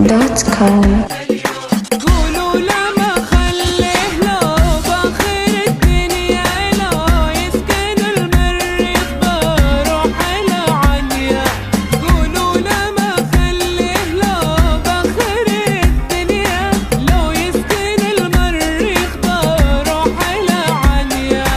سوما.com. قولوا لما خليه لو بخير الدنيا لو يسكن المريخ بروح العنيا. قولوا لما خليه لو بخير الدنيا لو يسكن المريخ بروح العنيا.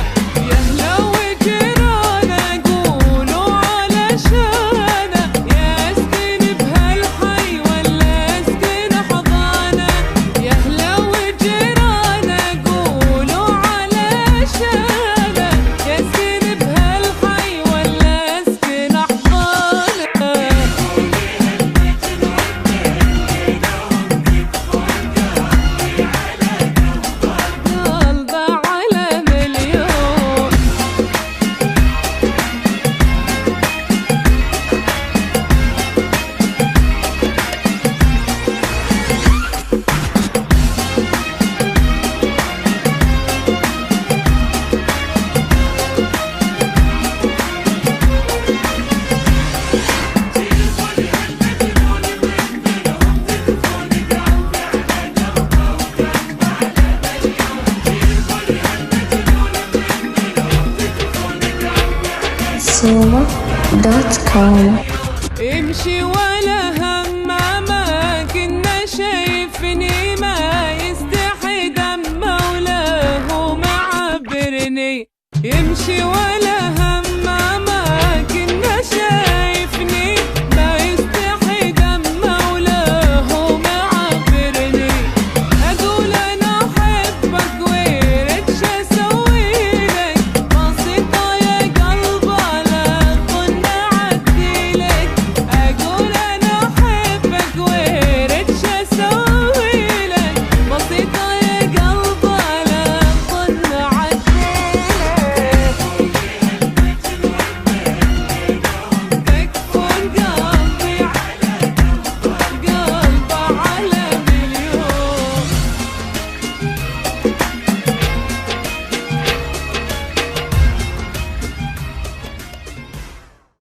يا لو جيرانه قولوا علشانه يسكن بهالحي ولا يسكن حضانه. يا لو جيرانه قولوا علشانه يسكن بهالحي ولا يسكن حضانه. قلبه على مليون. سوما.com. امشي ولا هم ما كنا شايفني ما يستحي دم مولاه معبرني. يمشي ولا